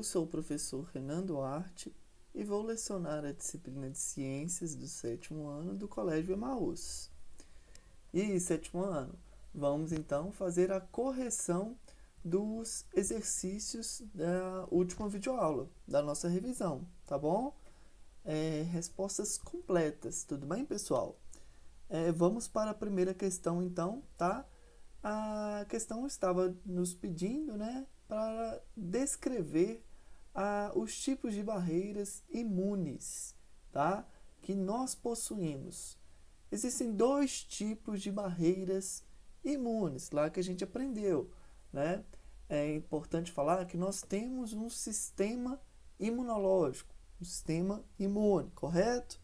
Eu sou o professor Renan Duarte e vou lecionar a disciplina de Ciências do 7º ano do Colégio Emaús. E, 7º ano, vamos então fazer a correção dos exercícios da última videoaula, da nossa revisão, tá bom? Respostas completas, tudo bem, pessoal? Vamos para a primeira questão, então, tá? A questão estava nos pedindo, né, para descrever os tipos de barreiras imunes, tá, que nós possuímos. Existem 2 tipos de barreiras imunes, lá que a gente aprendeu, né? É importante falar que nós temos um sistema imunológico, um sistema imune, correto?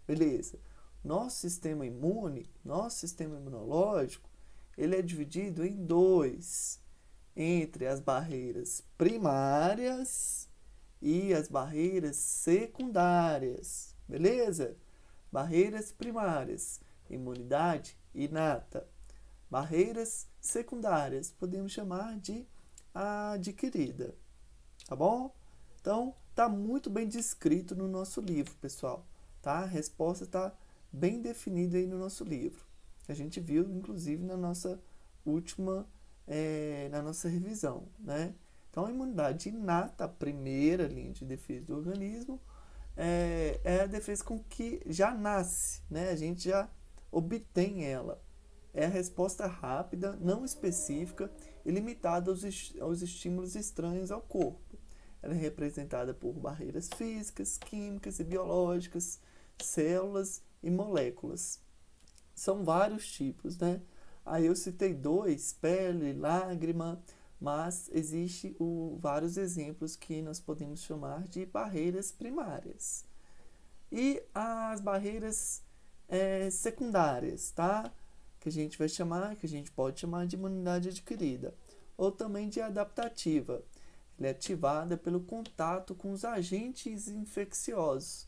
Beleza. Nosso sistema imunológico, ele é dividido em 2, entre as barreiras primárias e as barreiras secundárias, beleza? Barreiras primárias, imunidade inata. Barreiras secundárias, podemos chamar de adquirida, tá bom? Então, tá muito bem descrito no nosso livro, pessoal, tá? A resposta está bem definida aí no nosso livro. A gente viu, inclusive, na nossa última, na nossa revisão, né? Então, a imunidade inata, a primeira linha de defesa do organismo, é a defesa com que já nasce, né? A gente já obtém ela. É a resposta rápida, não específica e limitada aos estímulos estranhos ao corpo. Ela é representada por barreiras físicas, químicas e biológicas, células e moléculas. São vários tipos, né? Aí eu citei 2, pele, lágrima, mas existem vários exemplos que nós podemos chamar de barreiras primárias. E as barreiras secundárias, tá? Que a gente pode chamar de imunidade adquirida, ou também de adaptativa. Ela é ativada pelo contato com os agentes infecciosos.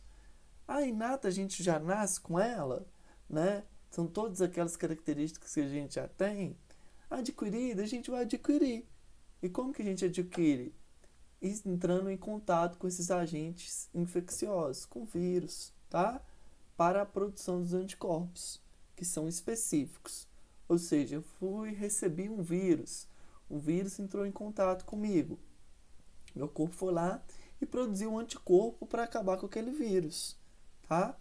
A inata a gente já nasce com ela, né? São todas aquelas características que a gente já tem. A adquirida a gente vai adquirir. E como que a gente adquire? Entrando em contato com esses agentes infecciosos, com vírus, tá? Para a produção dos anticorpos, que são específicos. Ou seja, eu recebi um vírus entrou em contato comigo. Meu corpo foi lá e produziu um anticorpo para acabar com aquele vírus, tá?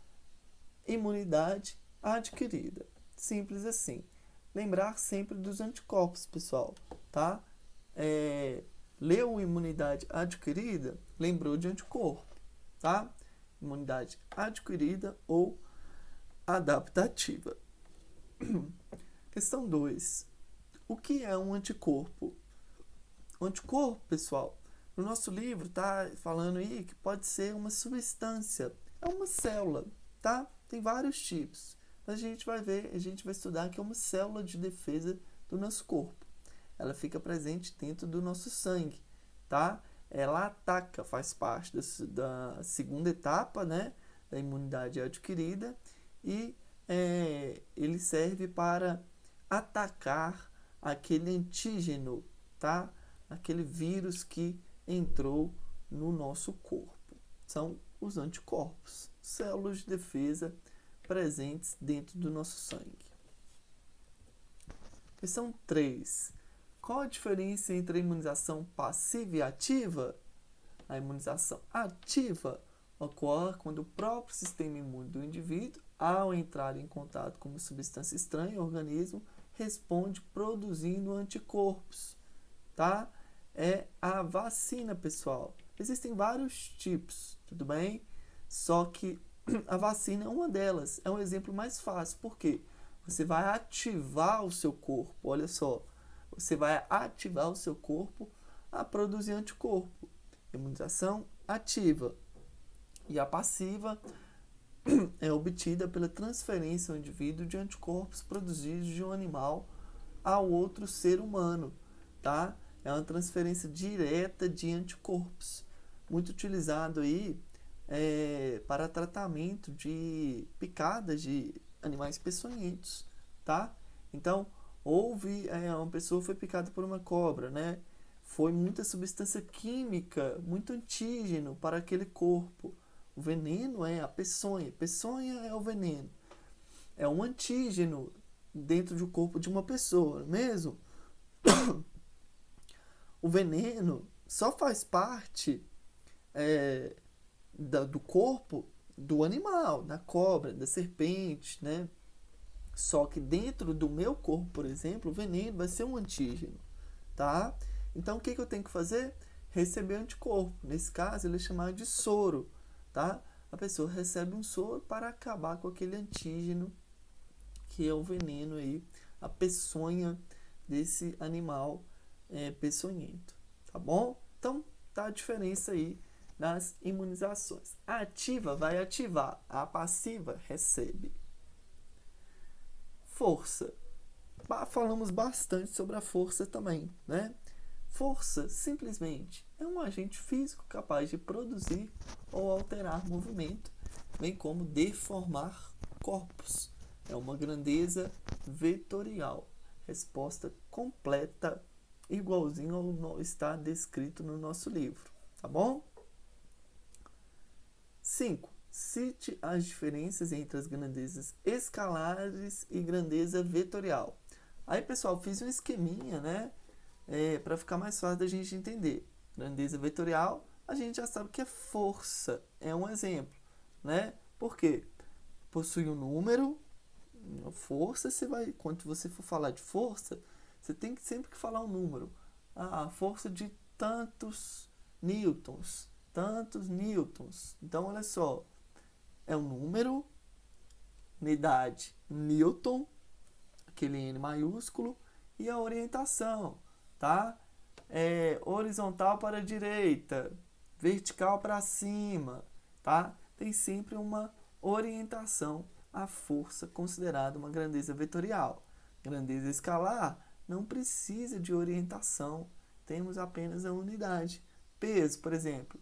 Imunidade adquirida. Simples assim. Lembrar sempre dos anticorpos, pessoal, tá? Leu imunidade adquirida, lembrou de anticorpo, tá? Imunidade adquirida ou adaptativa. Questão 2. O que é um anticorpo? O anticorpo, pessoal, no nosso livro tá falando aí que pode ser uma substância, é uma célula, tá? Tem vários tipos. Mas a gente vai estudar que é uma célula de defesa do nosso corpo. Ela fica presente dentro do nosso sangue, tá? Ela ataca, faz parte da segunda etapa, né, da imunidade adquirida, e ele serve para atacar aquele antígeno, tá? Aquele vírus que entrou no nosso corpo. São os anticorpos, células de defesa presentes dentro do nosso sangue. Questão 3. Qual a diferença entre a imunização passiva e ativa? A imunização ativa ocorre quando o próprio sistema imune do indivíduo, ao entrar em contato com uma substância estranha ao organismo, responde produzindo anticorpos, tá? É a vacina, pessoal. Existem vários tipos, tudo bem? Só que a vacina é uma delas, é um exemplo mais fácil. Por quê? Você vai ativar o seu corpo, olha só. Você vai ativar o seu corpo a produzir anticorpo. Imunização ativa. E a passiva é obtida pela transferência ao indivíduo de anticorpos produzidos de um animal ao outro ser humano, tá? É uma transferência direta de anticorpos, muito utilizado aí para tratamento de picadas de animais peçonhentos, tá? Então, uma pessoa foi picada por uma cobra, né? foi muita substância química, muito antígeno para aquele corpo. O veneno é a peçonha. Peçonha é o veneno. É um antígeno dentro do corpo de uma pessoa, não é mesmo? O veneno só faz parte do corpo do animal, da cobra, da serpente, né? Só que dentro do meu corpo, por exemplo, o veneno vai ser um antígeno, tá? Então, o que eu tenho que fazer? Receber anticorpo. Nesse caso, ele é chamado de soro, tá? A pessoa recebe um soro para acabar com aquele antígeno, que é o veneno aí, a peçonha desse animal peçonhento, tá bom? Então, tá a diferença aí nas imunizações. A ativa vai ativar, a passiva recebe. Força. Falamos bastante sobre a força também, né? Força, simplesmente, é um agente físico capaz de produzir ou alterar movimento, bem como deformar corpos. É uma grandeza vetorial. Resposta completa, igualzinho ao está descrito no nosso livro, tá bom? 5. Cite as diferenças entre as grandezas escalares e grandeza vetorial. Aí, pessoal, fiz um esqueminha, né? Para ficar mais fácil da gente entender. Grandeza vetorial, a gente já sabe que é força, é um exemplo, né? Por quê? Possui um número, força, quando você for falar de força, você tem que sempre que falar um número. A força de tantos newtons. Então, olha só, é um número, unidade newton, aquele N maiúsculo, e a orientação, tá? Horizontal para a direita, vertical para cima, tá? Tem sempre uma orientação à força considerada uma grandeza vetorial. Grandeza escalar não precisa de orientação, temos apenas a unidade. Peso, por exemplo,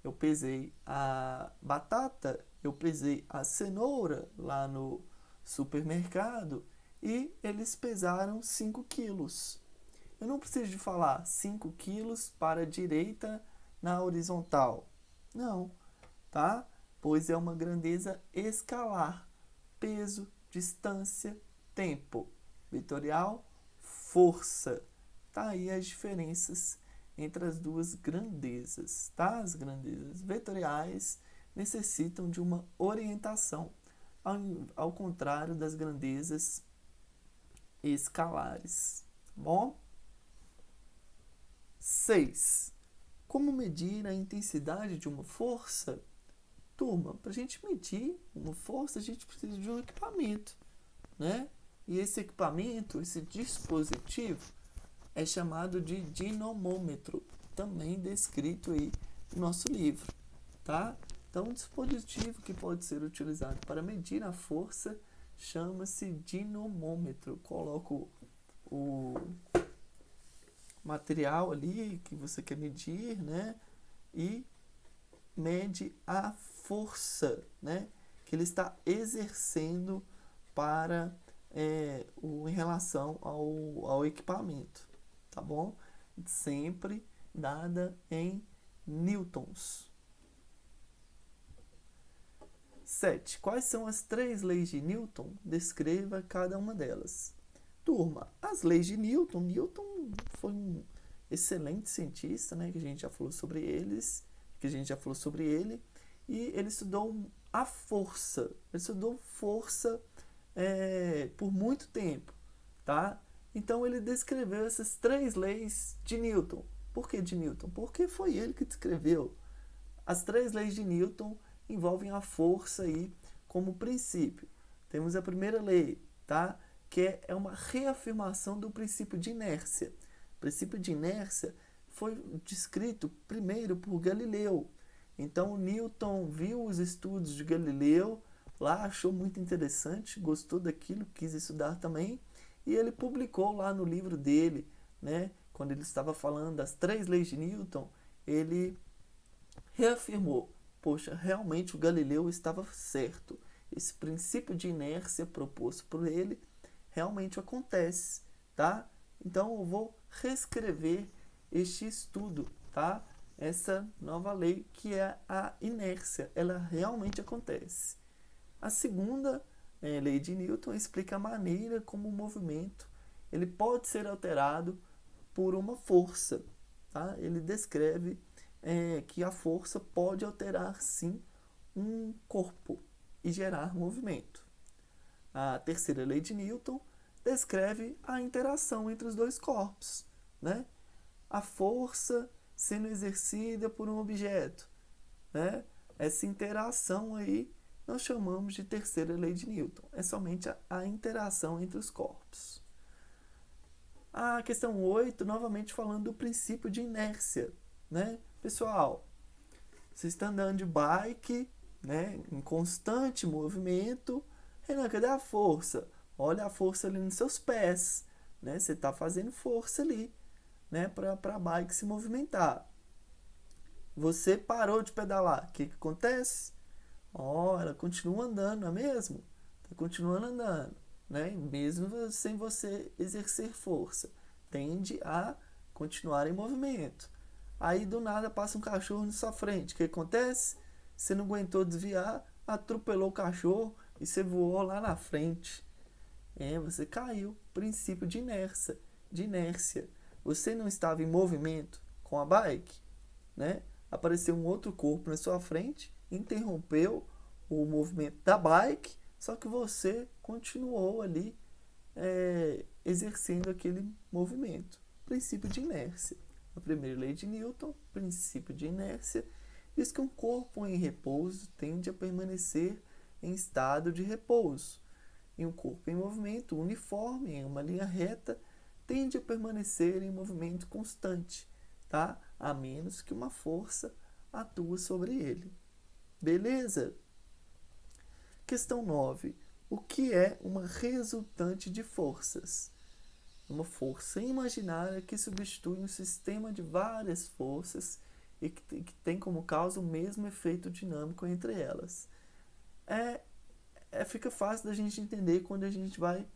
eu pesei a batata, eu pesei a cenoura lá no supermercado e eles pesaram 5 quilos. Eu não preciso de falar 5 quilos para a direita na horizontal. Não, tá? Pois é uma grandeza escalar. Peso, distância, tempo. Vetorial, força. Tá aí as diferenças entre as duas grandezas, tá? As grandezas vetoriais necessitam de uma orientação, ao contrário das grandezas escalares, tá bom? 6. Como medir a intensidade de uma força? Turma, para a gente medir uma força, a gente precisa de um equipamento, né? E esse equipamento, esse dispositivo, é chamado de dinamômetro, também descrito aí no nosso livro, tá? Então, um dispositivo que pode ser utilizado para medir a força chama-se dinamômetro. Coloco o material ali que você quer medir, né? E mede a força, né? Que ele está exercendo para em relação ao equipamento, tá bom? Sempre dada em newtons. 7. Quais são as 3 leis de Newton? Descreva cada uma delas. Turma, as leis de Newton. Newton foi um excelente cientista, né? Que a gente já falou sobre ele. E ele estudou a força. Ele estudou força por muito tempo, tá? Então ele descreveu essas 3 leis de Newton. Por que de Newton? Porque foi ele que descreveu. As 3 leis de Newton envolvem a força aí como princípio. Temos a primeira lei, tá? Que é uma reafirmação do princípio de inércia. O princípio de inércia foi descrito primeiro por Galileu. Então Newton viu os estudos de Galileu lá, achou muito interessante, gostou daquilo, quis estudar também, e ele publicou lá no livro dele, né? Quando ele estava falando das 3 leis de Newton, ele reafirmou: poxa, realmente o Galileu estava certo. Esse princípio de inércia proposto por ele realmente acontece, tá? Então eu vou reescrever este estudo, tá? Essa nova lei que é a inércia, ela realmente acontece. A segunda lei de Newton explica a maneira como o movimento ele pode ser alterado por uma força, tá? Ele descreve que a força pode alterar sim um corpo e gerar movimento. A terceira lei de Newton descreve a interação entre os dois corpos, né? A força sendo exercida por um objeto, né? Essa interação aí nós chamamos de terceira lei de Newton. É somente a interação entre os corpos. A questão 8, novamente falando do princípio de inércia, né? Pessoal, você está andando de bike, né, em constante movimento. Renan, cadê a força? Olha a força ali nos seus pés, né? Você está fazendo força ali, né, para a bike se movimentar. Você parou de pedalar, o que acontece? Ela continua andando, não é mesmo? Está continuando andando, né? Mesmo sem você exercer força, tende a continuar em movimento. Aí do nada passa um cachorro na sua frente, o que acontece? Você não aguentou desviar, atropelou o cachorro e você voou lá na frente. Você caiu. Princípio de inércia. Você não estava em movimento com a bike, né? Apareceu um outro corpo na sua frente, interrompeu o movimento da bike, só que você continuou ali exercendo aquele movimento. Princípio de inércia. A primeira lei de Newton, princípio de inércia, diz que um corpo em repouso tende a permanecer em estado de repouso. E um corpo em movimento uniforme, em uma linha reta, tende a permanecer em movimento constante, tá? A menos que uma força atue sobre ele. Beleza? Questão 9. O que é uma resultante de forças? Uma força imaginária que substitui um sistema de várias forças e que tem como causa o mesmo efeito dinâmico entre elas. Fica fácil da gente entender quando a gente vai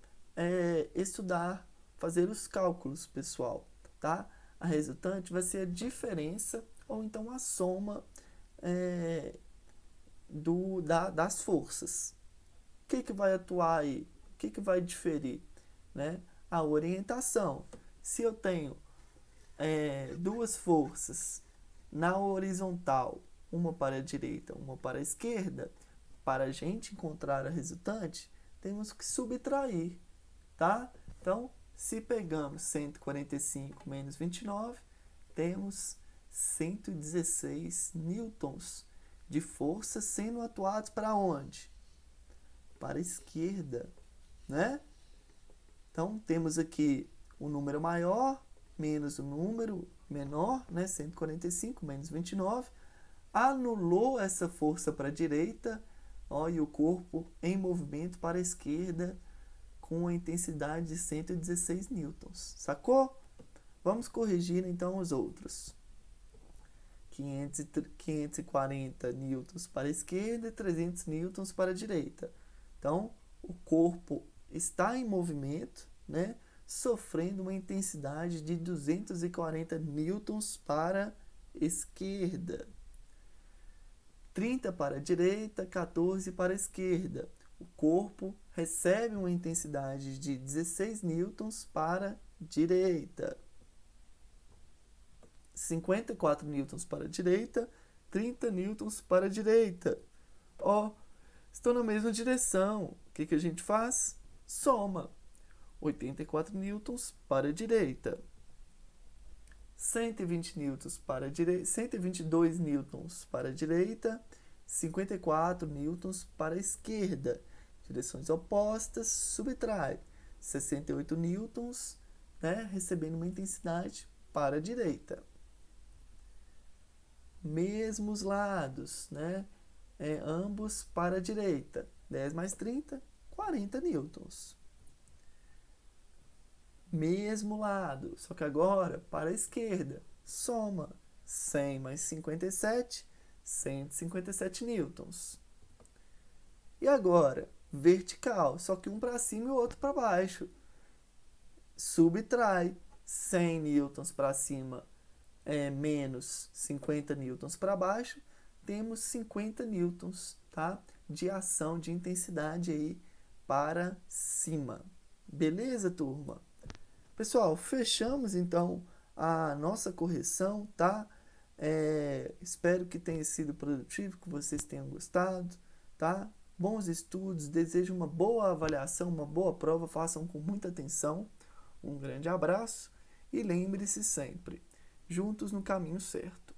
estudar, fazer os cálculos, pessoal, tá? A resultante vai ser a diferença ou então a soma das forças. O que vai atuar aí? O que vai diferir? Né? A orientação. Se eu tenho duas forças na horizontal, uma para a direita, uma para a esquerda, para a gente encontrar a resultante, temos que subtrair, tá? Então, se pegamos 145 menos 29, temos 116 newtons de força sendo atuados para onde? Para a esquerda, né? Então, temos aqui o número maior menos o número menor, né? 145 menos 29, anulou essa força para a direita, e o corpo em movimento para a esquerda com a intensidade de 116 newtons. Sacou? Vamos corrigir então os outros. 540 newtons para a esquerda e 300 newtons para a direita. Então, o corpo está em movimento, né, sofrendo uma intensidade de 240 newtons para a esquerda. 30 para a direita, 14 para a esquerda. O corpo recebe uma intensidade de 16 newtons para a direita. 54 newtons para a direita, 30 newtons para a direita. Estão na mesma direção. O que a gente faz? Soma. 84 newtons para a direita. 120 newtons para a direita, 122 newtons para a direita, 54 newtons para a esquerda. Direções opostas, subtrai. 68 newtons, né, recebendo uma intensidade para a direita. Mesmos lados, né, ambos para a direita. 10 mais 30, 40 newtons. Mesmo lado, só que agora para a esquerda. Soma 100 mais 57, 157 newtons. E agora, vertical, só que um para cima e o outro para baixo. Subtrai 100 newtons para cima, menos 50 newtons para baixo, temos 50 newtons, tá? De ação de intensidade aí para cima. Beleza, turma? Pessoal, fechamos então a nossa correção, tá? Espero que tenha sido produtivo, que vocês tenham gostado, tá? Bons estudos, desejo uma boa avaliação, uma boa prova, façam com muita atenção. Um grande abraço e lembre-se sempre, juntos no caminho certo.